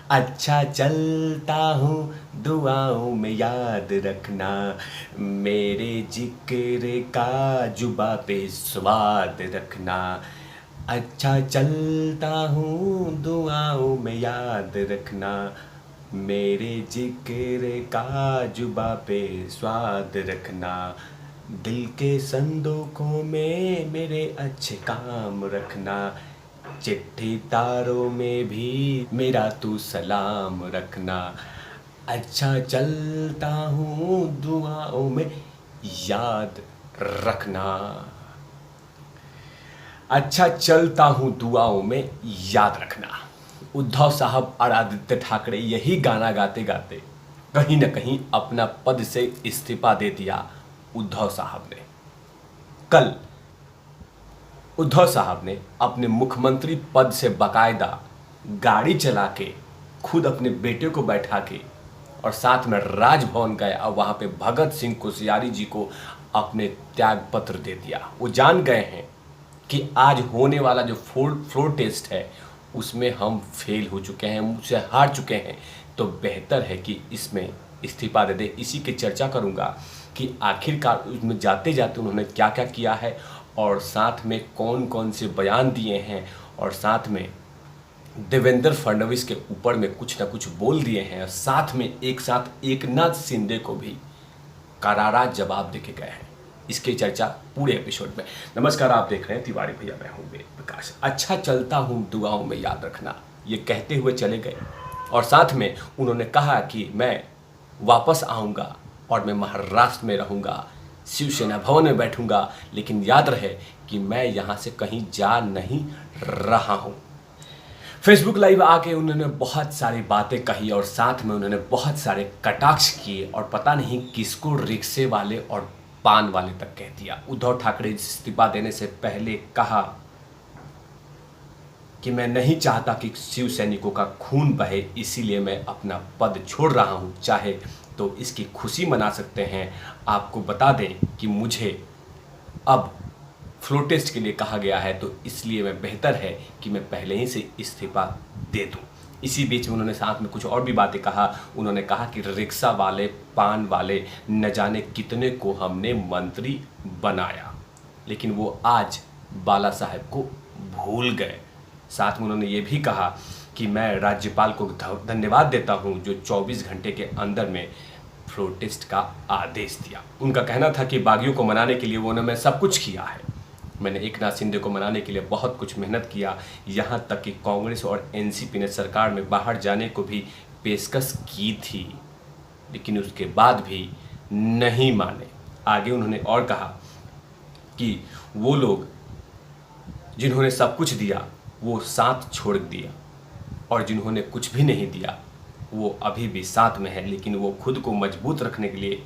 अच्छा चलता हूँ दुआओं में याद रखना, मेरे जिक्र का जुबा पे स्वाद रखना। अच्छा चलता हूँ दुआओं में याद रखना, मेरे जिक्र का जुबा पे स्वाद रखना। दिल के संदूकों में मेरे अच्छे काम रखना, चिट्ठी तारों में भी मेरा तू सलाम रखना। अच्छा चलता हूँ दुआओं में याद रखना। अच्छा चलता हूँ दुआओं में याद रखना। उद्धव साहब और आदित्य ठाकरे यही गाना गाते गाते कहीं ना कहीं अपना पद से इस्तीफा दे दिया। उद्धव साहब ने कल उद्धव साहब ने अपने मुख्यमंत्री पद से बाकायदा गाड़ी चला के खुद अपने बेटे को बैठा के और साथ में राजभवन गए और वहाँ पे भगत सिंह कोश्यारी जी को अपने त्याग पत्र दे दिया। वो जान गए हैं कि आज होने वाला जो फ्लोर टेस्ट है उसमें हम फेल हो चुके हैं, मुझसे हार चुके हैं, तो बेहतर है कि इसमें इस्तीफा दे दे। इसी की चर्चा करूंगा कि आखिरकार उसमें जाते जाते उन्होंने क्या क्या किया है और साथ में कौन कौन से बयान दिए हैं और साथ में देवेंद्र फडणवीस के ऊपर में कुछ ना कुछ बोल दिए हैं और साथ में एक साथ एकनाथ शिंदे को भी करारा जवाब देके गए हैं। इसकी चर्चा पूरे एपिसोड में। नमस्कार, आप देख रहे हैं तिवारी भैया, मैं हूं वेद प्रकाश। अच्छा चलता हूं दुआओं में याद रखना, ये कहते हुए चले गए और साथ में उन्होंने कहा कि मैं वापस आऊँगा और मैं महाराष्ट्र में रहूँगा, शिवसेना भवन में बैठूँगा, लेकिन याद रहे कि मैं यहाँ से कहीं जा नहीं रहा हूँ। फेसबुक लाइव आके उन्होंने बहुत सारी बातें कही और साथ में उन्होंने बहुत सारे कटाक्ष किए और पता नहीं किसको रिक्शे वाले और पान वाले तक कह दिया। उद्धव ठाकरे इस्तीफा देने से पहले कहा कि मैं नहीं चाहता कि शिव सैनिकों का खून बहे, इसीलिए मैं अपना पद छोड़ रहा हूं, चाहे तो इसकी खुशी मना सकते हैं। आपको बता दें कि मुझे अब फ्लोर टेस्ट के लिए कहा गया है, तो इसलिए मैं बेहतर है कि मैं पहले ही से इस्तीफा दे दूं। इसी बीच उन्होंने साथ में कुछ और भी बातें कहा। उन्होंने कहा कि रिक्शा वाले, पान वाले, न जाने कितने को हमने मंत्री बनाया, लेकिन वो आज बाला साहब को भूल गए। साथ में उन्होंने ये भी कहा कि मैं राज्यपाल को धन्यवाद देता हूं जो 24 घंटे के अंदर में फ्लोर टेस्ट का आदेश दिया। उनका कहना था कि बागियों को मनाने के लिए उन्होंने सब कुछ किया है। मैंने एकनाथ शिंदे को मनाने के लिए बहुत कुछ मेहनत किया, यहाँ तक कि कांग्रेस और एनसीपी ने सरकार में बाहर जाने को भी पेशकश की थी, लेकिन उसके बाद भी नहीं माने। आगे उन्होंने और कहा कि वो लोग जिन्होंने सब कुछ दिया वो साथ छोड़ दिया और जिन्होंने कुछ भी नहीं दिया वो अभी भी साथ में है, लेकिन वो खुद को मजबूत रखने के लिए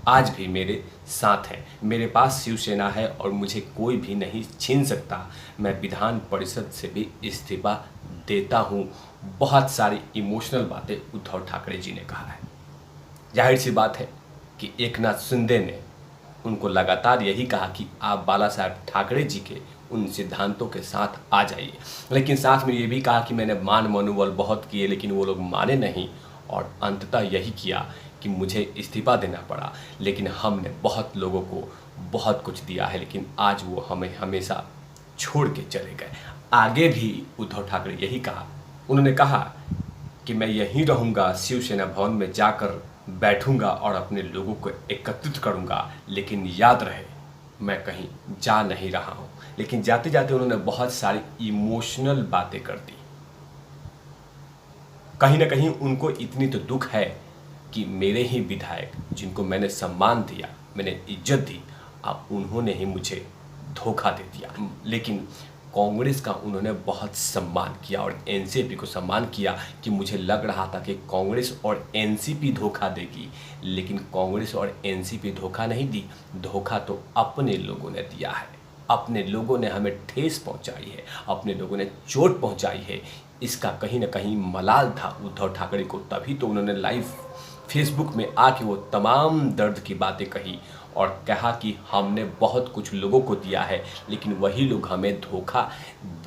आज भी मेरे साथ है। मेरे पास शिवसेना है और मुझे कोई भी नहीं छीन सकता। मैं विधान परिषद से भी इस्तीफा देता हूँ। बहुत सारी इमोशनल बातें उद्धव ठाकरे जी ने कहा है। जाहिर सी बात है कि एकनाथ शिंदे ने उनको लगातार यही कहा कि आप बाला साहब ठाकरे जी के उन सिद्धांतों के साथ आ जाइए, लेकिन साथ में ये भी कहा कि मैंने मान मनोबल बहुत किए, लेकिन वो लोग माने नहीं और अंततः यही किया कि मुझे इस्तीफा देना पड़ा। लेकिन हमने बहुत लोगों को बहुत कुछ दिया है, लेकिन आज वो हमें हमेशा छोड़ के चले गए। आगे भी उद्धव ठाकरे यही कहा। उन्होंने कहा कि मैं यहीं रहूँगा, शिवसेना भवन में जाकर बैठूंगा और अपने लोगों को एकत्रित करूंगा, लेकिन याद रहे मैं कहीं जा नहीं रहा हूं। लेकिन जाते जाते उन्होंने बहुत सारी इमोशनल बातें कर दी। कहीं ना कहीं उनको इतनी तो दुख है कि मेरे ही विधायक जिनको मैंने सम्मान दिया, मैंने इज्जत दी, अब उन्होंने ही मुझे धोखा दे दिया। लेकिन कांग्रेस का उन्होंने बहुत सम्मान किया और एनसीपी को सम्मान किया कि मुझे लग रहा था कि कांग्रेस और एनसीपी धोखा देगी, लेकिन कांग्रेस और एनसीपी धोखा नहीं दी। धोखा तो अपने लोगों ने दिया है। अपने लोगों ने हमें ठेस पहुंचाई है, अपने लोगों ने चोट पहुंचाई है। इसका कहीं ना कहीं मलाल था उद्धव ठाकरे को, तभी तो उन्होंने लाइव फेसबुक में आके वो तमाम दर्द की बातें कही और कहा कि हमने बहुत कुछ लोगों को दिया है लेकिन वही लोग हमें धोखा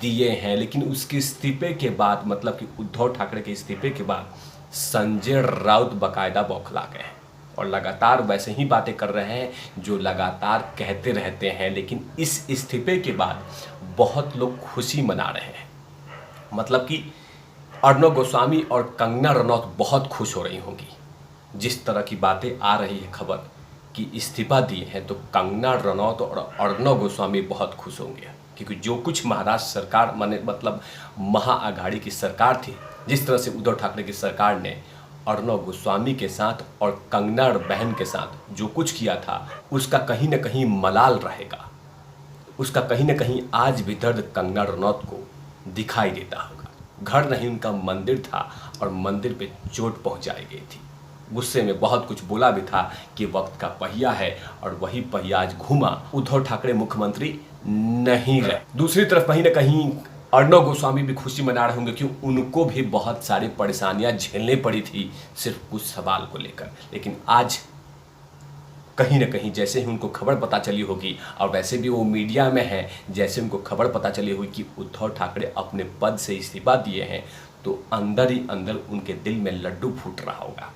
दिए हैं। लेकिन उसके इस्तीफे के बाद, मतलब कि उद्धव ठाकरे के इस्तीफे के बाद, संजय राउत बाकायदा बौखला गए हैं और लगातार वैसे ही बातें कर रहे हैं जो लगातार कहते रहते हैं। लेकिन इस इस्तीफे के बाद बहुत लोग खुशी मना रहे हैं। मतलब कि अर्णव गोस्वामी और कंगना रनौत बहुत खुश हो रही होंगी। जिस तरह की बातें आ रही है खबर कि इस्तीफा दिए हैं, तो कंगना रनौत और अर्णव गोस्वामी बहुत खुश होंगे, क्योंकि जो कुछ महाराष्ट्र सरकार मतलब महाअघाड़ी की सरकार थी, जिस तरह से उद्धव ठाकरे की सरकार ने अर्णव गोस्वामी के साथ और कंगना बहन के साथ जो कुछ किया था, उसका कहीं ना कहीं मलाल रहेगा, उसका कहीं ना कहीं आज भी दर्द कंगना रनौत को दिखाई देता होगा। घर नहीं उनका मंदिर था और मंदिर पे चोट पहुंचाई गई थी। गुस्से में बहुत कुछ बोला भी था कि वक्त का पहिया है और वही पहिया आज घूमा। उद्धव ठाकरे मुख्यमंत्री नहीं रहे। दूसरी तरफ कहीं ना कहीं अर्णव गोस्वामी भी खुशी मना रहे होंगे कि उनको भी बहुत सारी परेशानियां झेलनी पड़ी थी सिर्फ कुछ सवाल को लेकर। लेकिन आज कहीं ना कहीं जैसे ही उनको खबर पता चली होगी, और वैसे भी वो मीडिया में है, जैसे उनको खबर पता चली होगी कि उद्धव ठाकरे अपने पद से इस्तीफा दिए हैं, तो अंदर ही अंदर उनके दिल में लड्डू फूट रहा होगा।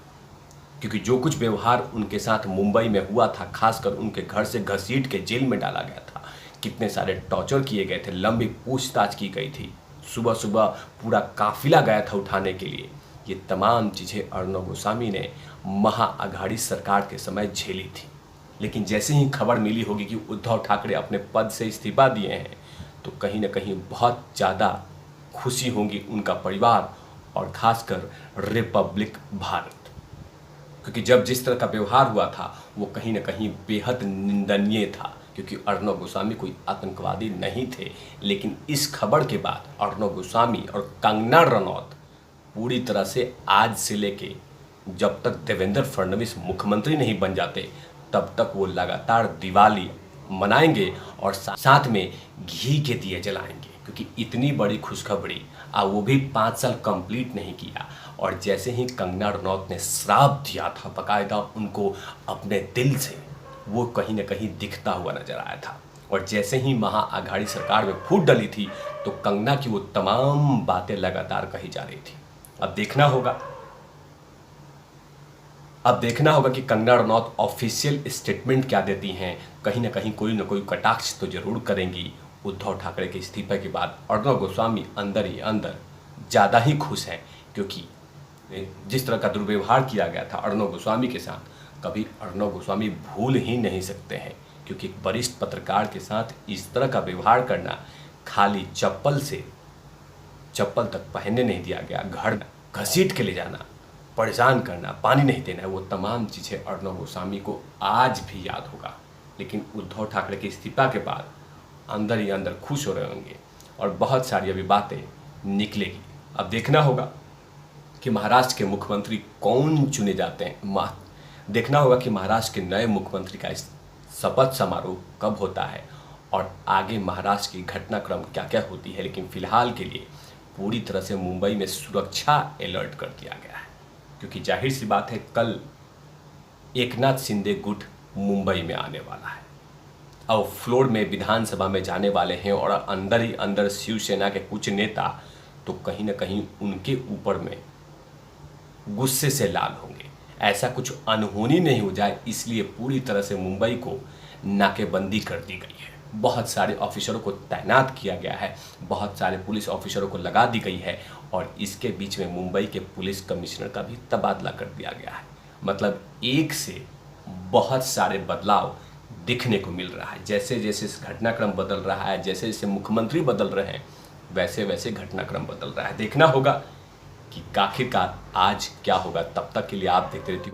क्योंकि जो कुछ व्यवहार उनके साथ मुंबई में हुआ था, खासकर उनके घर से घसीट के जेल में डाला गया था, कितने सारे टॉर्चर किए गए थे, लंबी पूछताछ की गई थी, सुबह सुबह पूरा काफिला गया था उठाने के लिए, ये तमाम चीज़ें अर्णव गोस्वामी ने महाअघाड़ी सरकार के समय झेली थी। लेकिन जैसे ही खबर मिली होगी कि उद्धव ठाकरे अपने पद से इस्तीफा दिए हैं, तो कहीं ना कहीं बहुत ज़्यादा खुशी होंगी उनका परिवार और खासकर रिपब्लिक भारत। क्योंकि जब जिस तरह का व्यवहार हुआ था वो कहीं ना कहीं बेहद निंदनीय था, क्योंकि अर्णव गोस्वामी कोई आतंकवादी नहीं थे। लेकिन इस खबर के बाद अर्णव गोस्वामी और कंगना रनौत पूरी तरह से आज से लेके जब तक देवेंद्र फडणवीस मुख्यमंत्री नहीं बन जाते तब तक वो लगातार दिवाली मनाएंगे और साथ में घी के दिए जलाएंगे, क्योंकि इतनी बड़ी खुशखबरी वो भी 5 साल कंप्लीट नहीं किया। और जैसे ही कंगना रनौत ने श्राप दिया था बकायदा उनको अपने दिल से, वो कहीं ना कहीं दिखता हुआ नजर आया था। और जैसे ही महाअघाड़ी सरकार में फूट डली थी तो कंगना की वो तमाम बातें लगातार कही जा रही थी। अब देखना होगा कि कंगना रनौत ऑफिशियल स्टेटमेंट क्या देती हैं। कहीं ना कहीं कोई ना कोई कटाक्ष तो जरूर करेंगी उद्धव ठाकरे के इस्तीफे के बाद। अर्णव गोस्वामी अंदर ही अंदर ज़्यादा ही खुश हैं, क्योंकि जिस तरह का दुर्व्यवहार किया गया था अर्णव गोस्वामी के साथ, कभी अर्णव गोस्वामी भूल ही नहीं सकते हैं। क्योंकि एक वरिष्ठ पत्रकार के साथ इस तरह का व्यवहार करना, खाली चप्पल तक पहनने नहीं दिया गया, घर घसीट के ले जाना, परेशान करना, पानी नहीं देना, वो तमाम चीज़ें अर्णव गोस्वामी को आज भी याद होगा। लेकिन उद्धव ठाकरे के इस्तीफा के बाद अंदर ही अंदर खुश हो रहे होंगे और बहुत सारी अभी बातें निकलेगी। अब देखना होगा कि महाराष्ट्र के मुख्यमंत्री कौन चुने जाते हैं। देखना होगा कि महाराष्ट्र के नए मुख्यमंत्री का शपथ समारोह कब होता है और आगे महाराष्ट्र की घटनाक्रम क्या क्या होती है। लेकिन फिलहाल के लिए पूरी तरह से मुंबई में सुरक्षा अलर्ट कर दिया गया है, क्योंकि जाहिर सी बात है कल एकनाथ शिंदे गुट मुंबई में आने वाला है और फ्लोर में विधानसभा में जाने वाले हैं। और अंदर ही अंदर शिवसेना के कुछ नेता तो कहीं ना कहीं उनके ऊपर में गुस्से से लाल होंगे। ऐसा कुछ अनहोनी नहीं हो जाए, इसलिए पूरी तरह से मुंबई को नाकेबंदी कर दी गई है। बहुत सारे ऑफिसरों को तैनात किया गया है, बहुत सारे पुलिस ऑफिसरों को लगा दी गई है और इसके बीच में मुंबई के पुलिस कमिश्नर का भी तबादला कर दिया गया है। मतलब एक से बहुत सारे बदलाव दिखने को मिल रहा है। जैसे जैसे इस घटनाक्रम बदल रहा है, जैसे जैसे मुख्यमंत्री बदल रहे हैं, वैसे वैसे घटनाक्रम बदल रहा है। देखना होगा कि आखिरकार आज क्या होगा। तब तक के लिए आप देखते रहिए।